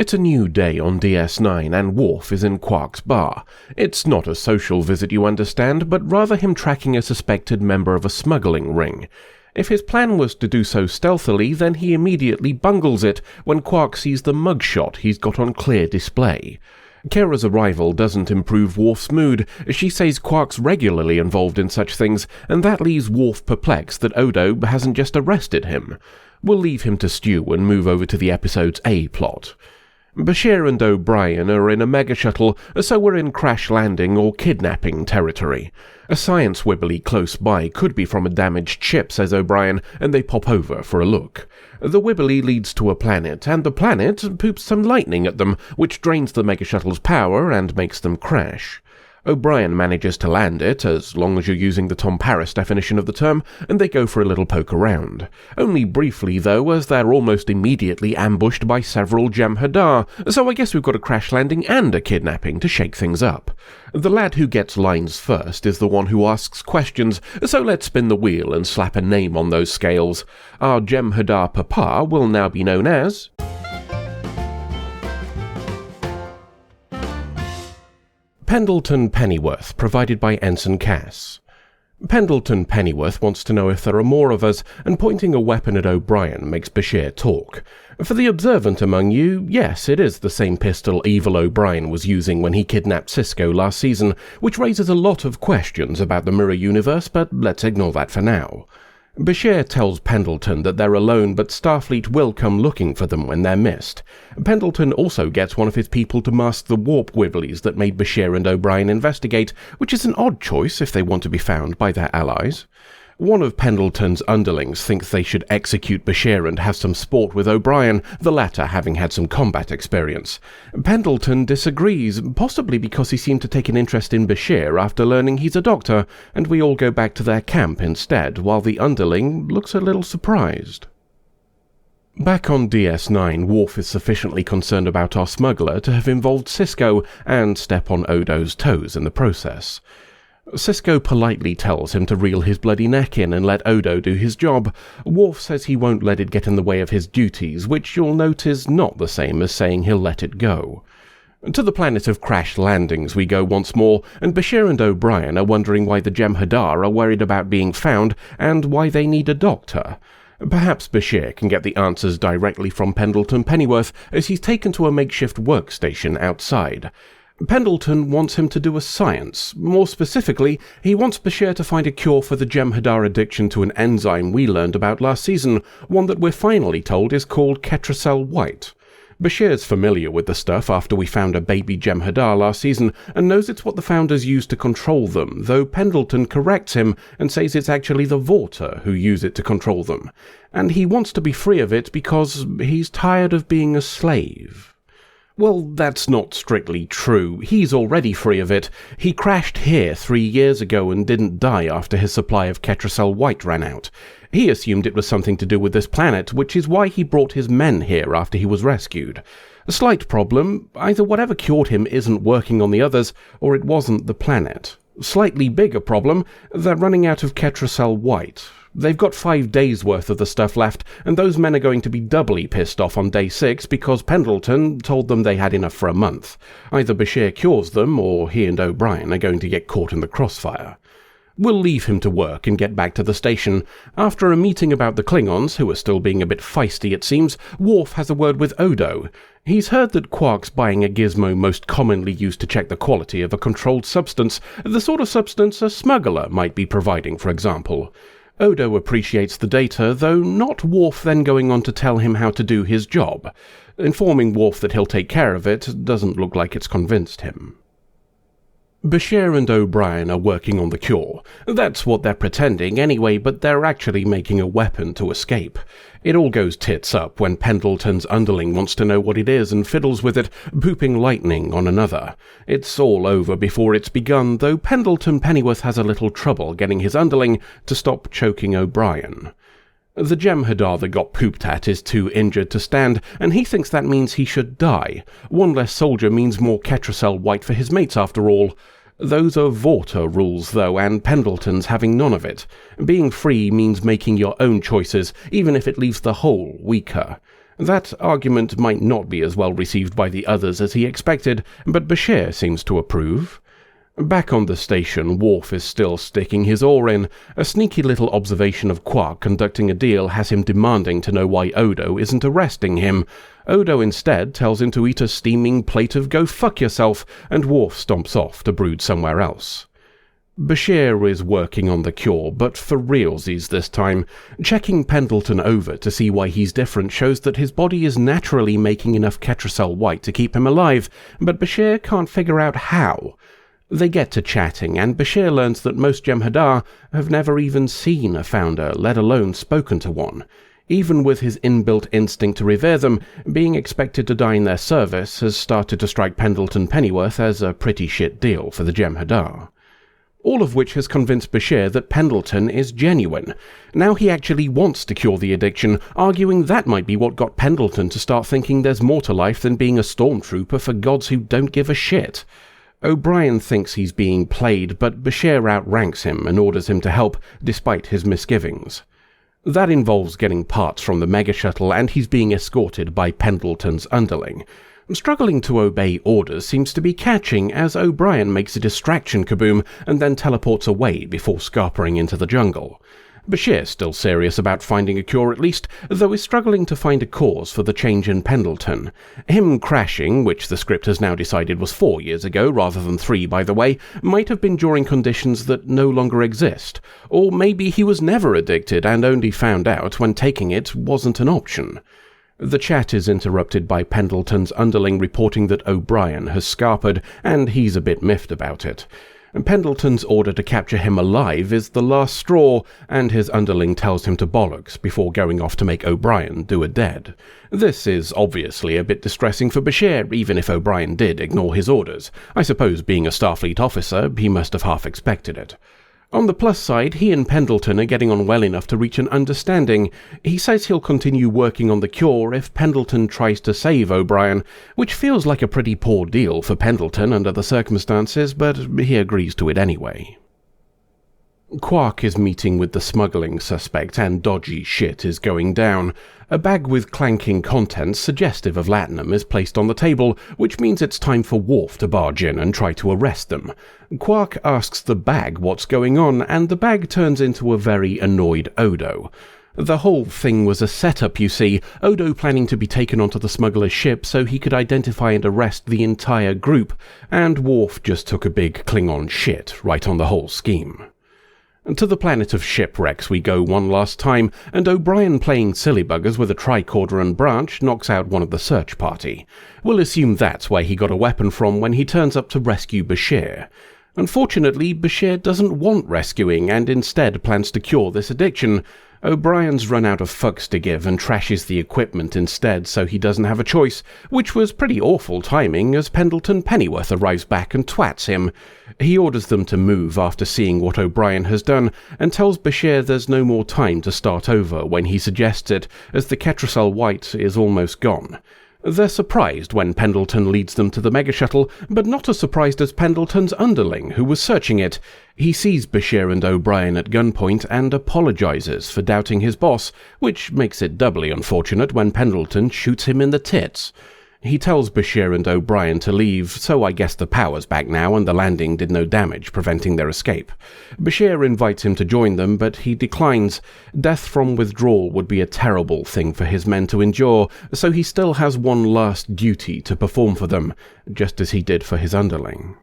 It's a new day on DS9 and Worf is in Quark's bar. It's not a social visit, you understand, but rather him tracking a suspected member of a smuggling ring. If his plan was to do so stealthily, then he immediately bungles it when Quark sees the mugshot he's got on clear display. Kara's arrival doesn't improve Worf's mood. She says Quark's regularly involved in such things, and that leaves Worf perplexed that Odo hasn't just arrested him. We'll leave him to stew and move over to the episode's A plot. Bashir and O'Brien are in a megashuttle, so we're in crash landing or kidnapping territory. A science wibbly close by could be from a damaged ship, says O'Brien, and they pop over for a look. The wibbly leads to a planet, and the planet poops some lightning at them, which drains the megashuttle's power and makes them crash. O'Brien manages to land it, as long as you're using the Tom Paris definition of the term, and they go for a little poke around. Only briefly, though, as they're almost immediately ambushed by several Jem'Hadar, so I guess we've got a crash landing and a kidnapping to shake things up. The lad who gets lines first is the one who asks questions, so let's spin the wheel and slap a name on those scales. Our Jem'Hadar Papa will now be known as... Pendleton Pennyworth, provided by Ensign Cass. Pendleton Pennyworth wants to know if there are more of us, and pointing a weapon at O'Brien makes Bashir talk. For the observant among you, yes, it is the same pistol Evil O'Brien was using when he kidnapped Sisko last season, which raises a lot of questions about the Mirror Universe, but let's ignore that for now. Bashir tells Pendleton that they're alone, but Starfleet will come looking for them when they're missed. Pendleton also gets one of his people to mask the warp wibblies that made Bashir and O'Brien investigate, which is an odd choice if they want to be found by their allies. One of Pendleton's underlings thinks they should execute Bashir and have some sport with O'Brien, the latter having had some combat experience. Pendleton disagrees, possibly because he seemed to take an interest in Bashir after learning he's a doctor, and we all go back to their camp instead, while the underling looks a little surprised. Back on DS9, Worf is sufficiently concerned about our smuggler to have involved Sisko and step on Odo's toes in the process. Sisko politely tells him to reel his bloody neck in and let Odo do his job. Worf says he won't let it get in the way of his duties, which you'll note is not the same as saying he'll let it go. To the planet of crash landings we go once more, and Bashir and O'Brien are wondering why the Jem'Hadar are worried about being found and why they need a doctor. Perhaps Bashir can get the answers directly from Pendleton Pennyworth, as he's taken to a makeshift workstation outside. Pendleton wants him to do a science. More specifically, he wants Bashir to find a cure for the Jem'Hadar addiction to an enzyme we learned about last season, one that we're finally told is called Ketracel White. Bashir's familiar with the stuff after we found a baby Jem'Hadar last season, and knows it's what the Founders use to control them, though Pendleton corrects him and says it's actually the Vorta who use it to control them. And he wants to be free of it because he's tired of being a slave. Well, that's not strictly true. He's already free of it. He crashed here 3 years ago and didn't die after his supply of Ketracel White ran out. He assumed it was something to do with this planet, which is why he brought his men here after he was rescued. A slight problem, either whatever cured him isn't working on the others, or it wasn't the planet. Slightly bigger problem, they're running out of Ketracel White. They've got 5 days worth of the stuff left, and those men are going to be doubly pissed off on day 6 because Pendleton told them they had enough for a month. Either Bashir cures them, or he and O'Brien are going to get caught in the crossfire. We'll leave him to work and get back to the station. After a meeting about the Klingons, who are still being a bit feisty it seems, Worf has a word with Odo. He's heard that Quark's buying a gizmo most commonly used to check the quality of a controlled substance, the sort of substance a smuggler might be providing, for example. Odo appreciates the data, though not Worf then going on to tell him how to do his job. Informing Worf that he'll take care of it doesn't look like it's convinced him. Bashir and O'Brien are working on the cure. That's what they're pretending anyway, but they're actually making a weapon to escape. It all goes tits up when Pendleton's underling wants to know what it is and fiddles with it, pooping lightning on another. It's all over before it's begun, though Pendleton Pennyworth has a little trouble getting his underling to stop choking O'Brien. The Jem'Hadar that got pooped at is too injured to stand, and he thinks that means he should die. One less soldier means more Ketracel White for his mates after all. Those are Vorta rules, though, and Pendleton's having none of it. Being free means making your own choices, even if it leaves the whole weaker. That argument might not be as well received by the others as he expected, but Bashir seems to approve. Back on the station, Worf is still sticking his oar in. A sneaky little observation of Quark conducting a deal has him demanding to know why Odo isn't arresting him. Odo instead tells him to eat a steaming plate of go fuck yourself, and Worf stomps off to brood somewhere else. Bashir is working on the cure, but for realsies this time. Checking Pendleton over to see why he's different shows that his body is naturally making enough Ketracel White to keep him alive, but Bashir can't figure out how. They get to chatting, and Bashir learns that most Jem'Hadar have never even seen a founder, let alone spoken to one. Even with his inbuilt instinct to revere them, being expected to die in their service has started to strike Pendleton Pennyworth as a pretty shit deal for the Jem'Hadar. All of which has convinced Bashir that Pendleton is genuine. Now he actually wants to cure the addiction, arguing that might be what got Pendleton to start thinking there's more to life than being a stormtrooper for gods who don't give a shit. O'Brien thinks he's being played, but Bashir outranks him and orders him to help, despite his misgivings. That involves getting parts from the Mega Shuttle, and he's being escorted by Pendleton's underling. Struggling to obey orders seems to be catching as O'Brien makes a distraction kaboom and then teleports away before scarpering into the jungle. Bashir's still serious about finding a cure at least, though is struggling to find a cause for the change in Pendleton. Him crashing, which the script has now decided was 4 years ago rather than 3 by the way, might have been during conditions that no longer exist. Or maybe he was never addicted and only found out when taking it wasn't an option. The chat is interrupted by Pendleton's underling reporting that O'Brien has scarpered, and he's a bit miffed about it. Pendleton's order to capture him alive is the last straw, and his underling tells him to bollocks before going off to make O'Brien do a dead. This is obviously a bit distressing for Bashir, even if O'Brien did ignore his orders. I suppose being a Starfleet officer, he must have half expected it. On the plus side, he and Pendleton are getting on well enough to reach an understanding. He says he'll continue working on the cure if Pendleton tries to save O'Brien, which feels like a pretty poor deal for Pendleton under the circumstances, but he agrees to it anyway. Quark is meeting with the smuggling suspect, and dodgy shit is going down. A bag with clanking contents suggestive of latinum is placed on the table, which means it's time for Worf to barge in and try to arrest them. Quark asks the bag what's going on, and the bag turns into a very annoyed Odo. The whole thing was a setup, you see, Odo planning to be taken onto the smuggler's ship so he could identify and arrest the entire group, and Worf just took a big Klingon shit right on the whole scheme. To the planet of shipwrecks we go one last time, and O'Brien playing silly buggers with a tricorder and branch knocks out one of the search party. We'll assume that's where he got a weapon from when he turns up to rescue Bashir. Unfortunately, Bashir doesn't want rescuing and instead plans to cure this addiction. O'Brien's run out of fucks to give and trashes the equipment instead, so he doesn't have a choice, which was pretty awful timing as Pendleton Pennyworth arrives back and twats him. He orders them to move after seeing what O'Brien has done, and tells Bashir there's no more time to start over when he suggests it, as the Ketracel White is almost gone. They're surprised when Pendleton leads them to the Mega Shuttle, but not as surprised as Pendleton's underling, who was searching it. He sees Bashir and O'Brien at gunpoint and apologizes for doubting his boss, which makes it doubly unfortunate when Pendleton shoots him in the tits. He tells Bashir and O'Brien to leave, so I guess the power's back now and the landing did no damage, preventing their escape. Bashir invites him to join them, but he declines. Death from withdrawal would be a terrible thing for his men to endure, so he still has one last duty to perform for them, just as he did for his underling.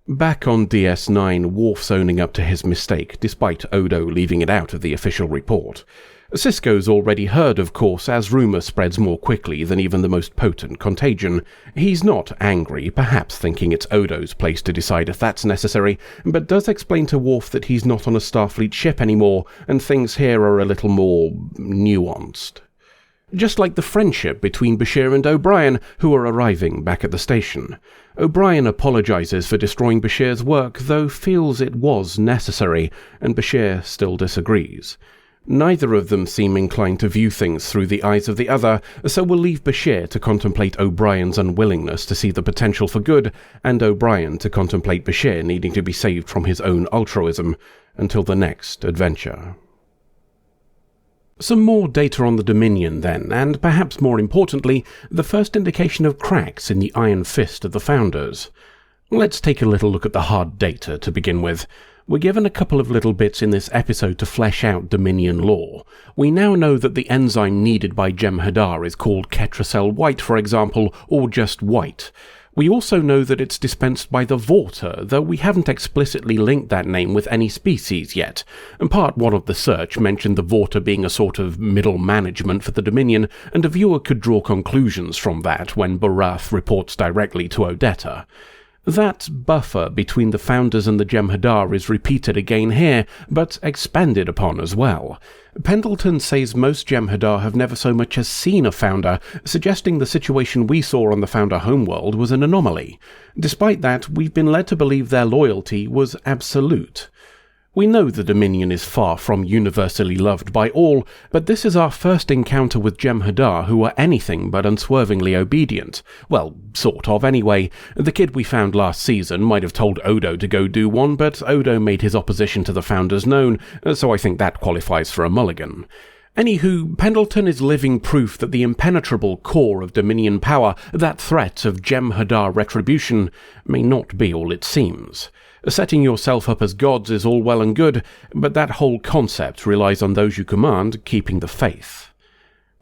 Back on DS9, Worf's owning up to his mistake, despite Odo leaving it out of the official report. Sisko's already heard, of course, as rumour spreads more quickly than even the most potent contagion. He's not angry, perhaps thinking it's Odo's place to decide if that's necessary, but does explain to Worf that he's not on a Starfleet ship anymore, and things here are a little more nuanced. Just like the friendship between Bashir and O'Brien, who are arriving back at the station. O'Brien apologizes for destroying Bashir's work, though feels it was necessary, and Bashir still disagrees. Neither of them seem inclined to view things through the eyes of the other, so we'll leave Bashir to contemplate O'Brien's unwillingness to see the potential for good, and O'Brien to contemplate Bashir needing to be saved from his own altruism, until the next adventure. Some more data on the Dominion then, and perhaps more importantly, the first indication of cracks in the iron fist of the Founders. Let's take a little look at the hard data to begin with. We're given a couple of little bits in this episode to flesh out Dominion lore. We now know that the enzyme needed by Jem'Hadar is called Ketracel White, for example, or just White. We also know that it's dispensed by the Vorta, though we haven't explicitly linked that name with any species yet. And part 1 of the search mentioned the Vorta being a sort of middle management for the Dominion, and a viewer could draw conclusions from that when Barath reports directly to Odetta. That buffer between the Founders and the Jem'Hadar is repeated again here, but expanded upon as well. Pendleton says most Jem'Hadar have never so much as seen a Founder, suggesting the situation we saw on the Founder homeworld was an anomaly. Despite that, we've been led to believe their loyalty was absolute. We know the Dominion is far from universally loved by all, but this is our first encounter with Jem'Hadar who are anything but unswervingly obedient. Well, sort of anyway. The kid we found last season might have told Odo to go do one, but Odo made his opposition to the Founders known, so I think that qualifies for a mulligan. Anywho, Pendleton is living proof that the impenetrable core of Dominion power, that threat of Jem'Hadar retribution, may not be all it seems. Setting yourself up as gods is all well and good, but that whole concept relies on those you command keeping the faith.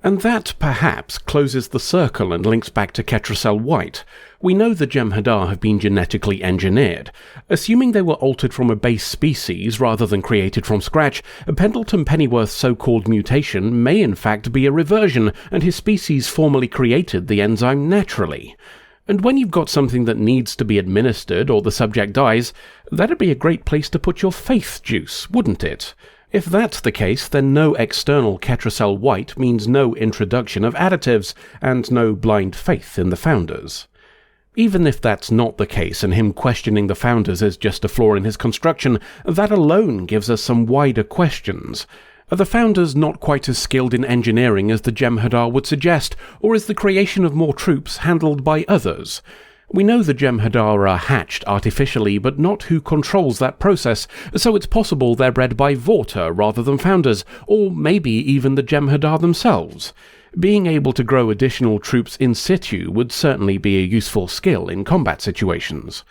And that, perhaps, closes the circle and links back to Ketracel White. We know the Jem'Hadar have been genetically engineered. Assuming they were altered from a base species rather than created from scratch, Pendleton Pennyworth's so-called mutation may in fact be a reversion, and his species formerly created the enzyme naturally. And when you've got something that needs to be administered or the subject dies, that'd be a great place to put your faith juice, wouldn't it? If that's the case, then no external Ketracel White means no introduction of additives, and no blind faith in the Founders. Even if that's not the case and him questioning the Founders is just a flaw in his construction, that alone gives us some wider questions. Are the Founders not quite as skilled in engineering as the Jem'Hadar would suggest, or is the creation of more troops handled by others? We know the Jem'Hadar are hatched artificially, but not who controls that process, so it's possible they're bred by Vorta rather than Founders, or maybe even the Jem'Hadar themselves. Being able to grow additional troops in situ would certainly be a useful skill in combat situations.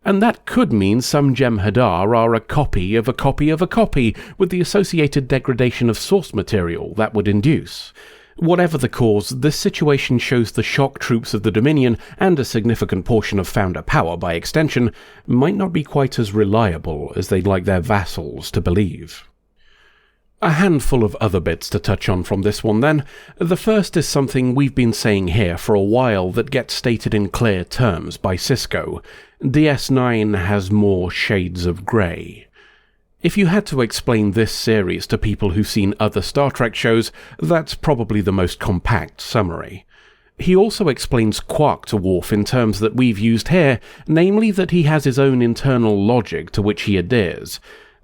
And that could mean some Jem'Hadar are a copy of a copy of a copy, with the associated degradation of source material that would induce. Whatever the cause, this situation shows the shock troops of the Dominion, and a significant portion of Founder power by extension, might not be quite as reliable as they'd like their vassals to believe. A handful of other bits to touch on from this one then. The first is something we've been saying here for a while that gets stated in clear terms by Sisko. DS9 has more shades of grey. If you had to explain this series to people who've seen other Star Trek shows, that's probably the most compact summary. He also explains Quark to Worf in terms that we've used here, namely that he has his own internal logic to which he adheres.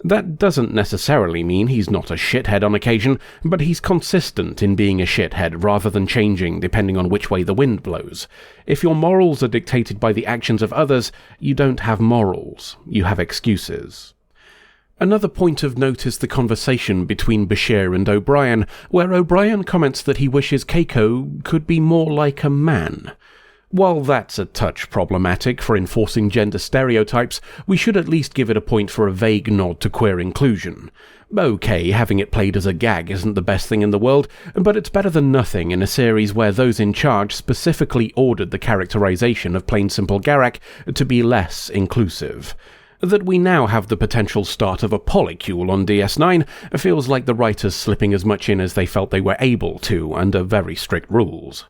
That doesn't necessarily mean he's not a shithead on occasion, but he's consistent in being a shithead rather than changing depending on which way the wind blows. If your morals are dictated by the actions of others, you don't have morals, you have excuses. Another point of note is the conversation between Bashir and O'Brien, where O'Brien comments that he wishes Keiko could be more like a man. While that's a touch problematic for enforcing gender stereotypes, we should at least give it a point for a vague nod to queer inclusion. Okay, having it played as a gag isn't the best thing in the world, but it's better than nothing in a series where those in charge specifically ordered the characterization of Plain Simple Garak to be less inclusive. That we now have the potential start of a polycule on DS9 feels like the writers slipping as much in as they felt they were able to under very strict rules.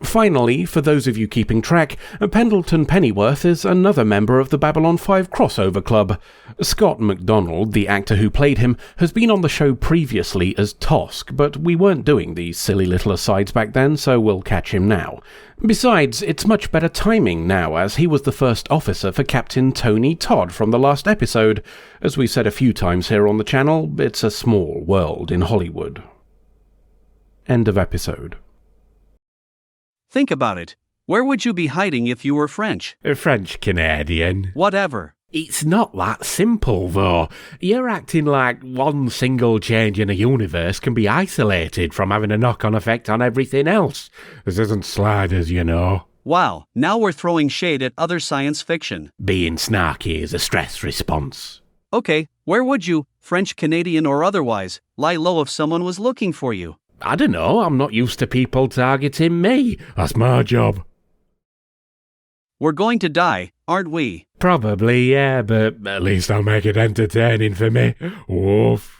Finally, for those of you keeping track, Pendleton Pennyworth is another member of the Babylon 5 crossover club. Scott MacDonald, the actor who played him, has been on the show previously as Tosk, but we weren't doing these silly little asides back then, so we'll catch him now. Besides, it's much better timing now, as he was the first officer for Captain Tony Todd from the last episode. As we've said a few times here on the channel, it's a small world in Hollywood. End of episode. Think about it. Where would you be hiding if you were French? French Canadian. Whatever. It's not that simple, though. You're acting like one single change in a universe can be isolated from having a knock-on effect on everything else. This isn't Sliders, you know. Wow, now we're throwing shade at other science fiction. Being snarky is a stress response. Okay, where would you, French, Canadian, or otherwise, lie low if someone was looking for you? I don't know, I'm not used to people targeting me. That's my job. We're going to die, aren't we? Probably, yeah, but at least I'll make it entertaining for me. Woof.